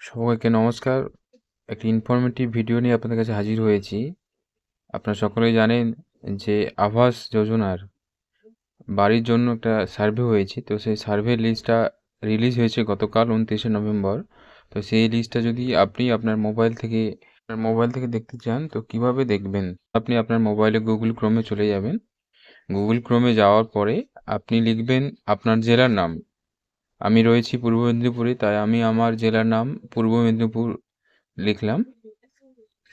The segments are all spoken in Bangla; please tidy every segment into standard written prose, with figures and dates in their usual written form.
সবাইকে নমস্কার। একটি ইনফরমেটিভ ভিডিও নিয়ে আপনাদের কাছে হাজির হয়েছি। আপনারা সকলেই জানেন যে আবাস যোজনার বাড়ির জন্য একটা সার্ভে হয়েছে। তো সেই সার্ভে লিস্টটা রিলিজ হয়েছে গতকাল 29শে নভেম্বর। তো সেই লিস্টটা যদি আপনি আপনার মোবাইল থেকে দেখতে চান তো কিভাবে দেখবেন? আপনি আপনার মোবাইলে গুগল ক্রোমে চলে যাবেন। গুগল ক্রোমে যাওয়ার পরে আপনি লিখবেন আপনার জেলার নাম। আমি রয়েছি পূর্ব মেদিনীপুরে, তাই আমি আমার জেলার নাম পূর্ব মেদিনীপুর লিখলাম।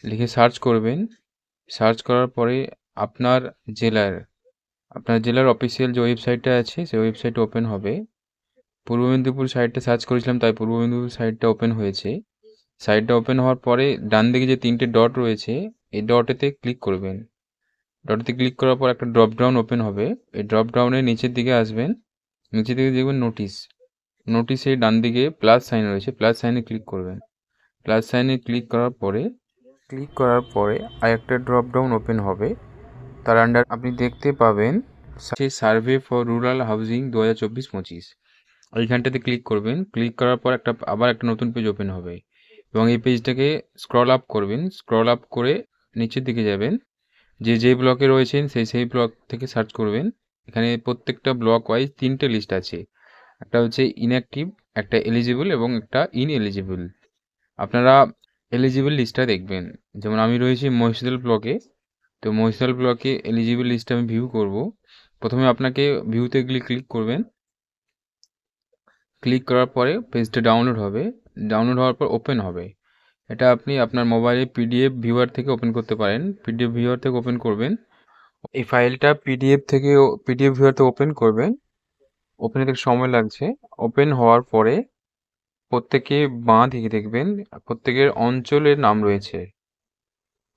লিখে সার্চ করবেন। সার্চ করার পরে আপনার জেলার অফিসিয়াল যে ওয়েবসাইটটা আছে সেই ওয়েবসাইটটা ওপেন হবে। পূর্ব মেদিনীপুর সাইটটা সার্চ করেছিলাম, তাই পূর্ব মেদিনীপুর সাইটটা ওপেন হয়েছে। সাইটটা ওপেন হওয়ার পরে ডান দিকে যে 3টে ডট রয়েছে এই ডটেতে ক্লিক করবেন। ডটেতে ক্লিক করার পর একটা ড্রপ ডাউন ওপেন হবে। এই ড্রপ ডাউনের নিচের দিকে আসবেন। নিচের দিকে দেখবেন নোটিসে ডান দিকে প্লাস সাইন রয়েছে, প্লাস সাইনে ক্লিক করবেন। প্লাস সাইনে ক্লিক করার পরে আরেকটা ড্রপ ডাউন ওপেন হবে। তার আন্ডার আপনি দেখতে পাবেন সার্ভে ফর রুরাল হাউজিং 2024-25। এইখানটাতে ক্লিক করবেন। ক্লিক করার পর আবার একটা নতুন পেজ ওপেন হবে এবং এই পেজটাকে স্ক্রল আপ করবেন। স্ক্রল আপ করে নিচের দিকে যাবেন। যে ব্লকে রয়েছেন সেই ব্লক থেকে সার্চ করবেন। এখানে প্রত্যেকটা ব্লক ওয়াইজ 3টে লিস্ট আছে। একটা হচ্ছে ইনঅ্যাক্টিভ, একটা এলিজিবল এবং একটা ইনএলিজিবল। আপনারা এলিজিবল লিস্টটা দেখবেন। যেমন আমি রয়েছি মহিষাদল ব্লকে। তো মহিষাদল ব্লকে এলিজিবল লিস্ট আমি ভিউ করব। প্রথমে আপনাকে ভিউতে ক্লিক করবেন। ক্লিক করার পরে পেজটা ডাউনলোড হবে। ডাউনলোড হওয়ার পর ওপেন হবে। এটা আপনি আপনার মোবাইলে পিডিএফ ভিউয়ার থেকে ওপেন করতে পারেন। পিডিএফ ভিউয়ার থেকে ওপেন করবেন। এই ফাইলটা পিডিএফ ভিউয়ার থেকে ওপেন করবেন। ওপেন হতে সময় লাগছে। ওপেন হওয়ার পরে প্রত্যেকে বাঁ দিকে দেখবেন প্রত্যেকের অঞ্চলের নাম রয়েছে।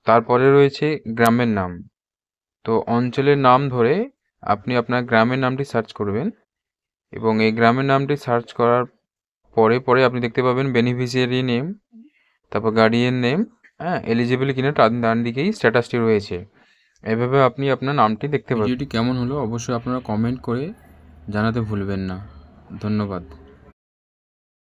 তারপরে রয়েছে গ্রামের নাম। তো অঞ্চলের নাম ধরে আপনি আপনার গ্রামের নামটি সার্চ করবেন এবং এই গ্রামের নামটি সার্চ করার পরে আপনি দেখতে পাবেন বেনিফিশিয়ারি নেম, তারপর গার্ডিয়ান নেম, এলিজিবল কিনা ডান দিকেই স্ট্যাটাসটি রয়েছে। এভাবে আপনি আপনার নামটি দেখতে পাবেন। ভিডিওটি কেমন হলো অবশ্যই আপনারা কমেন্ট করে জানাতে ভুলবেন না। ধন্যবাদ।